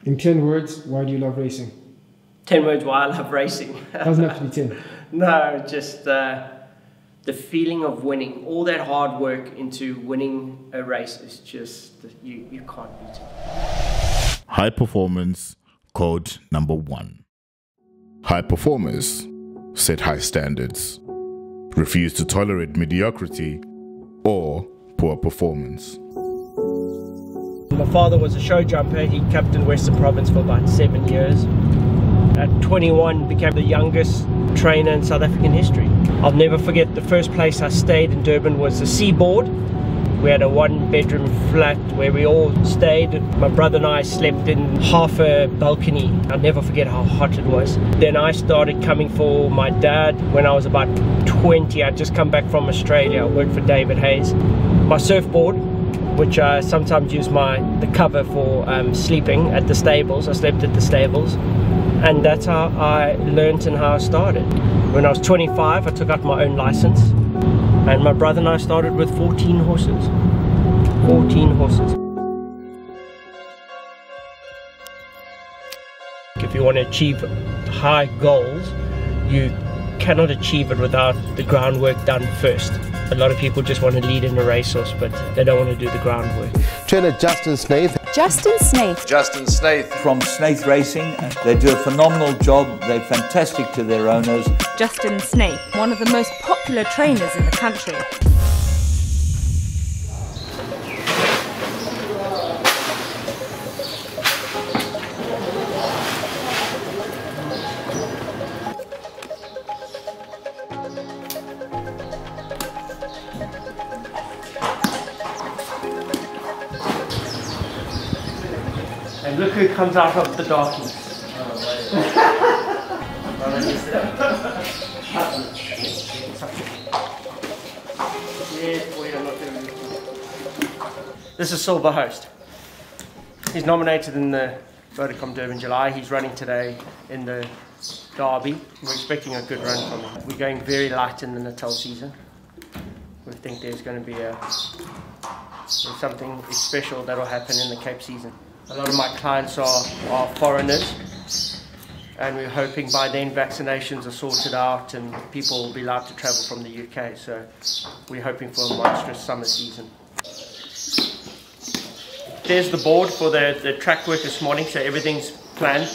In 10 words, why do you love racing? 10 words why I love racing. Doesn't have to be 10. No, just the feeling of winning. All that hard work into winning a race is just, you can't beat it. High performance, code number 1. High performers set high standards, refuse to tolerate mediocrity or poor performance. My father was a show jumper. He captained Western Province for about 7 years. At 21, became the youngest trainer in South African history. I'll never forget the first place I stayed in Durban was the Seaboard. We had a 1-bedroom flat where we all stayed. My brother and I slept in half a balcony. I'll never forget how hot it was. Then I started coming for my dad when I was about 20. I'd just come back from Australia. I worked for David Hayes. My surfboard, which I sometimes use the cover for sleeping at the stables. I slept at the stables. And that's how I learnt and how I started. When I was 25, I took out my own license. And my brother and I started with 14 horses. 14 horses. If you want to achieve high goals, you cannot achieve it without the groundwork done first. A lot of people just want to lead in a racehorse, but they don't want to do the groundwork. Trainer Justin Snaith. Justin Snaith. Justin Snaith. From Snaith Racing. They do a phenomenal job. They're fantastic to their owners. Justin Snaith, one of the most popular trainers in the country. And look who comes out of the darkness. This is Silver Host. He's nominated in the Vodacom Durban July. He's running today in the Derby. We're expecting a good run from him. We're going very light in the Natal season. We think there's going to be something special that will happen in the Cape season. A lot of my clients are foreigners, and we're hoping by then vaccinations are sorted out and people will be allowed to travel from the UK. So we're hoping for a monstrous summer season. There's the board for the track work this morning, so everything's planned.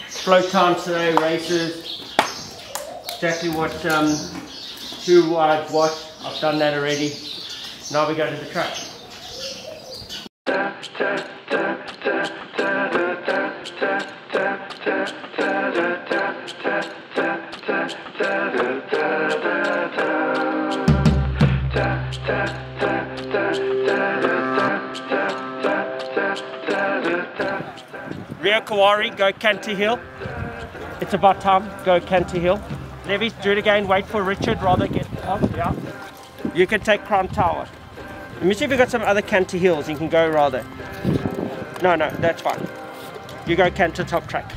Float times today, races, exactly what, who, what. I've done that already. Now we go to the track. Rio Kawari, go Canty Hill. It's about time, go Canty Hill. Levies, do it again, wait for Richard, rather get up, yeah. You can take Crown Tower. Let me see if we've got some other Canty Hills you can go rather. No, that's fine. You go Canty top track.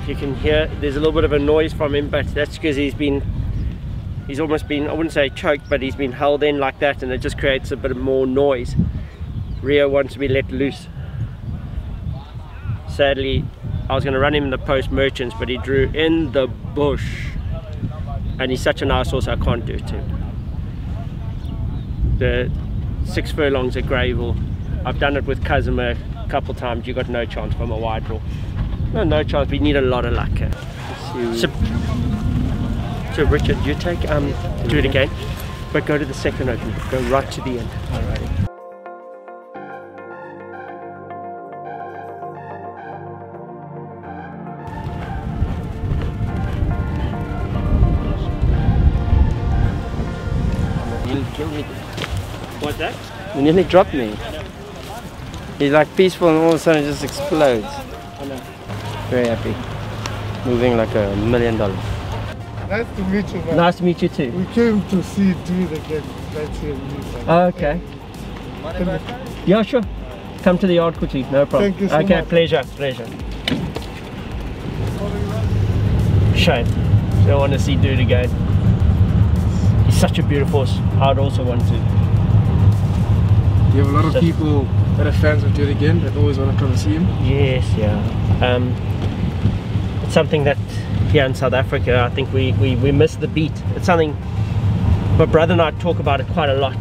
You can hear there's a little bit of a noise from him, but that's because he's almost been, I wouldn't say choked, but he's been held in like that, and it just creates a bit of more noise. Rio wants to be let loose. Sadly, I was going to run him in the post merchants, but he drew in the bush, and he's such a nice horse, I can't do it to him. The 6 furlongs at Gravel, I've done it with Casimir a couple times. You got no chance from a wide draw. No chance. We need a lot of luck here. So Richard, you take do it again, but go to the second opening. Go right to the end. Alrighty. You killed me. What's that? You nearly dropped me. He's like peaceful, and all of a sudden it just explodes. Very happy. Moving like $1 million. Nice to meet you, man. Nice to meet you too. We came to see you do the game right here in New Zealand. Oh, okay. Yeah, sure. Come to the yard quickly, no problem. Thank you so okay, much. Pleasure. Shame. Don't want to see dude again. He's such a beautiful horse. I'd also want to. You have a lot of people that are fans of Do It Again that always want to come and see him. Yes, yeah. It's something that here in South Africa, I think we miss the beat. It's something my brother and I talk about it quite a lot.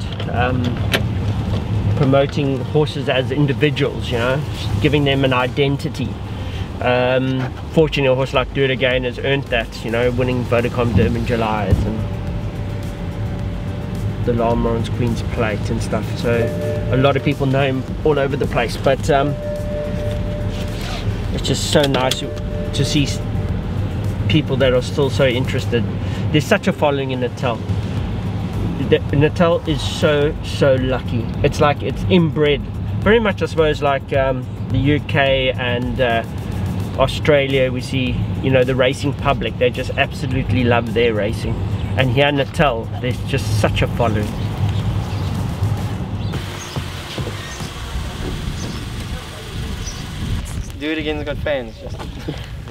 Promoting horses as individuals, you know, giving them an identity. Fortunately, a horse like Do It Again has earned that, you know, winning Vodacom Durban July and the Lamron's Queen's Plate and stuff. So a lot of people know him all over the place, but it's just so nice to see people that are still so interested. There's such a following in Natal. Natal is so lucky. It's like it's inbred, very much I suppose like the UK and Australia. We see, you know, the racing public, they just absolutely love their racing, and here in Natal there's just such a following. Do It Again's got fans.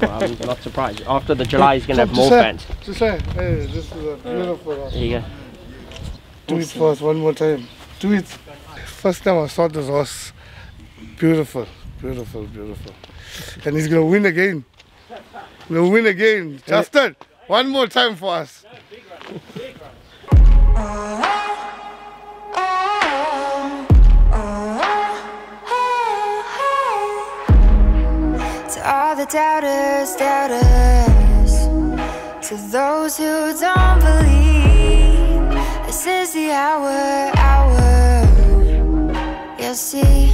Well, I'm not surprised. After the July he's going to have more fans. To say, hey, this is a beautiful horse. There you go. Do it for us one more time. Do it. First time I saw this horse, beautiful, beautiful, beautiful. And he's gonna win again. He'll win again. Justin, one more time for us. To all the doubters, to those who don't believe. This is the hour. You'll see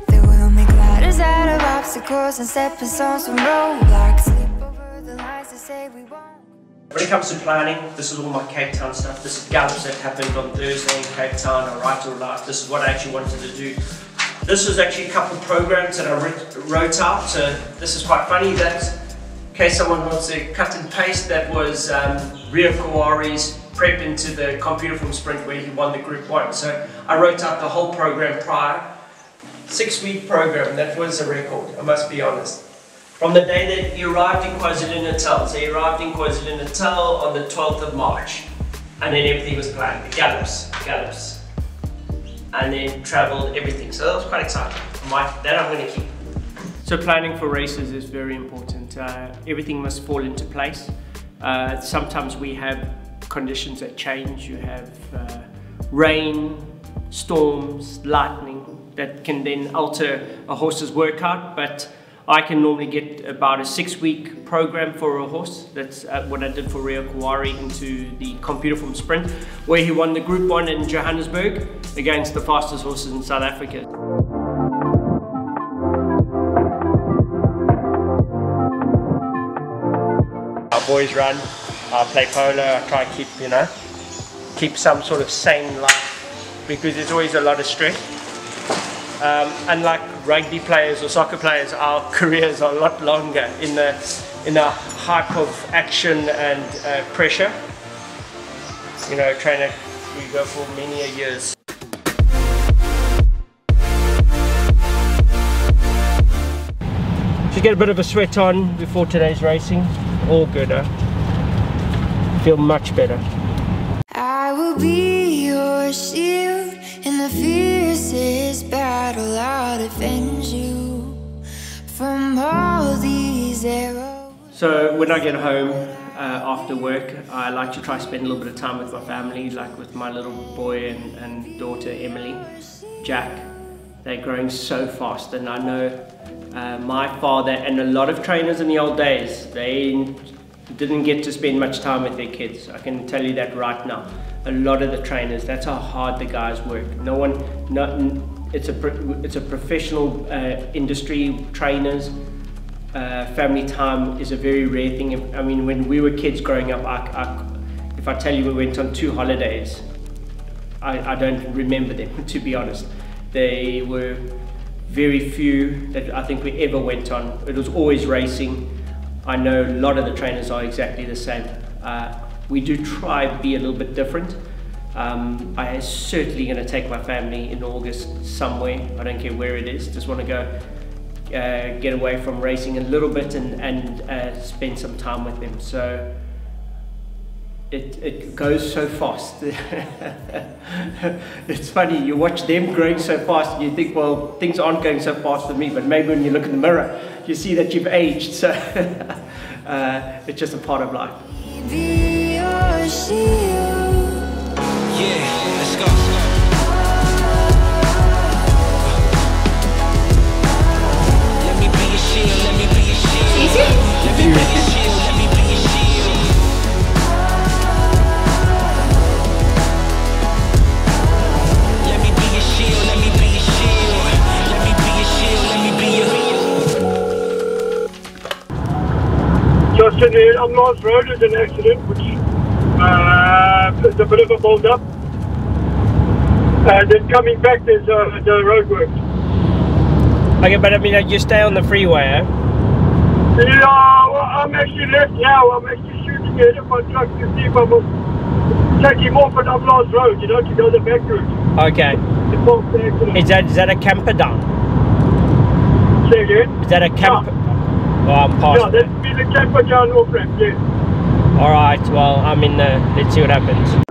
that we'll make ladders out of obstacles and stepping stones from roadblocks. Slip over the lines to say we won't. When it comes to planning, this is all my Cape Town stuff. This is gallops that happened on Thursday in Cape Town, or right or left. This is what I actually wanted to do. This was actually a couple of programs that I wrote out. So this is quite funny that in case someone wants to cut and paste, that was Rio Kawari's prep into the computer from sprint where he won the Group 1. So I wrote out the whole program prior. 6-week program, that was a record, I must be honest. From the day that he arrived in KwaZulu-Natal. So he arrived in KwaZulu-Natal on the 12th of March. And then everything was planned, the gallops. And then travelled, everything. So that was quite exciting. That I'm going to keep. So planning for races is very important. Everything must fall into place. Sometimes we have conditions that change. You have rain, storms, lightning that can then alter a horse's workout, but I can normally get about a 6-week program for a horse. That's what I did for Rio Kawari into the computer from sprint, where he won the Group 1 in Johannesburg against the fastest horses in South Africa. Our boys run, I play polo, I try to keep some sort of sane life, because there's always a lot of stress. Unlike rugby players or soccer players, our careers are a lot longer in the hype of action and pressure. You know, trainer, we go for many years. Just get a bit of a sweat on before today's racing. All good, huh? Feel much better. I will be your shield in the fiercest battle. I'll defend you from all these arrows. So when I get home after work, I like to try to spend a little bit of time with my family, like with my little boy and daughter Emily, Jack. They're growing so fast, and I know my father and a lot of trainers in the old days, they didn't get to spend much time with their kids. I can tell you that right now. A lot of the trainers, that's how hard the guys work. It's a professional industry, trainers. Family time is a very rare thing. I mean, when we were kids growing up, if I tell you we went on 2 holidays, I don't remember them, to be honest. They were very few that I think we ever went on. It was always racing. I know a lot of the trainers are exactly the same. We do try to be a little bit different. I am certainly going to take my family in August somewhere. I don't care where it is. Just want to go get away from racing a little bit and spend some time with them. So it goes so fast. It's funny, you watch them growing so fast and you think, well, things aren't going so fast with me, but maybe when you look in the mirror, you see that you've aged, so it's just a part of life. Yeah, let's go. Let me be your shield, let me be your shield. Easy? Let me be your shield, let me be your shield. Let me be your shield, let me be your shield. Let me be your shield, let me be your Justin, on Last Road is an accident, which is a bit of a build-up. Then coming back, there's the roadworks. Okay, but I mean, you stay on the freeway, eh? Yeah, well, I'm actually left now. I'm actually shooting ahead of my truck to see if I will take him off at Last Road, you know, to go the back route. Okay. Is that a camper down? Say again? Is that a camper? Yeah. Oh, I'm past. Yeah, that'd be the camper down off ramp, yes. Alright, well, I'm in the, let's see what happens.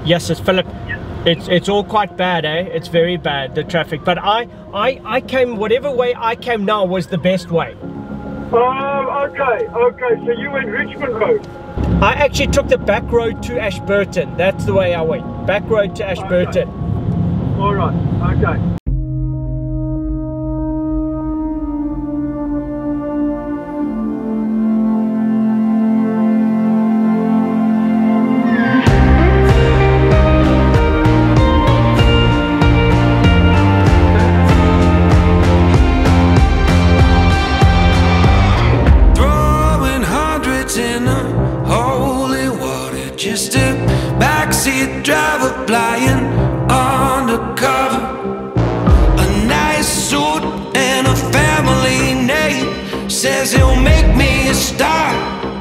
Yes, it's Philip. It's all quite bad, eh? It's very bad, the traffic. But I came, whatever way I came now was the best way. Oh, okay. So you went Richmond Road? I actually took the back road to Ashburton. That's the way I went. Back road to Ashburton. Okay. Alright, okay. Driver flying undercover, a nice suit and a family name. Says he'll make me a star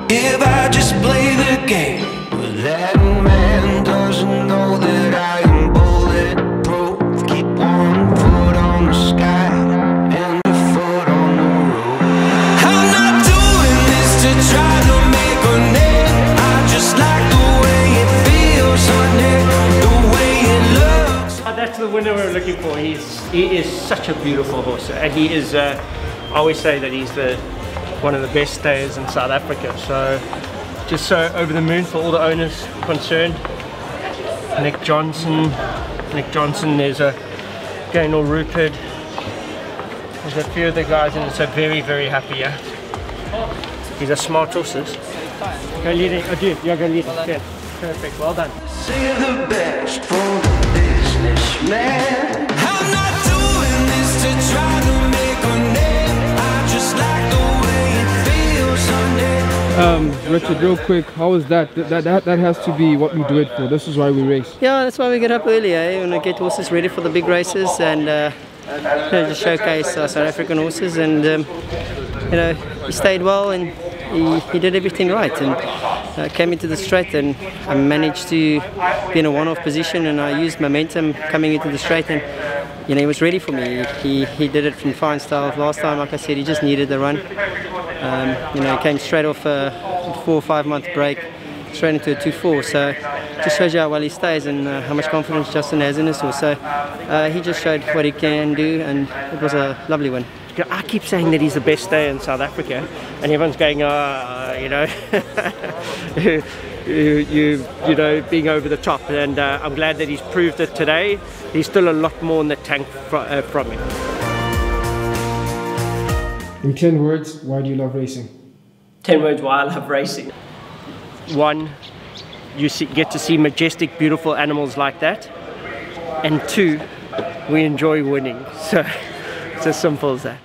if I just play the game. But that man doesn't know that I am bulletproof. Keep one foot on the sky and a foot on the road. I'm not doing this to try to make a name. I just like the way it feels on it. That's the winner we're looking for. He is such a beautiful horse, and he is. I always say that he's one of the best stayers in South Africa. So, just so over the moon for all the owners concerned. Nick Johnson. There's a Gaynor Rupert. There's a few of the guys in it. So very, very happy. Yeah. These are smart horses. Go leading. Oh, dude, you're going leading. Yeah. Perfect. Well done. Save the best for the businessman. I'm not doing this to try to make a name. I just like the way it feels on it. Richard, real quick, how is that? That has to be what we do it for. This is why we race. Yeah, that's why we get up early, eh? We want to get horses ready for the big races and just showcase our South African horses. And you know, he stayed well and he did everything right, and came into the straight, and I managed to be in a one-off position, and I used momentum coming into the straight, and you know, he was ready for me. He did it in fine style. Last time, like I said, he just needed the run. You know, he came straight off a 4 or 5 month break, straight into a 2-4. So just shows you how well he stays and how much confidence Justin has in his horse. So he just showed what he can do, and it was a lovely win. I keep saying that he's the best stayer in South Africa, and everyone's going, you know, you know, being over the top. And I'm glad that he's proved it today. He's still a lot more in the tank from him. In 10 words, why do you love racing? 10 words why I love racing. 1, you get to see majestic, beautiful animals like that. And 2, we enjoy winning. So it's as simple as that.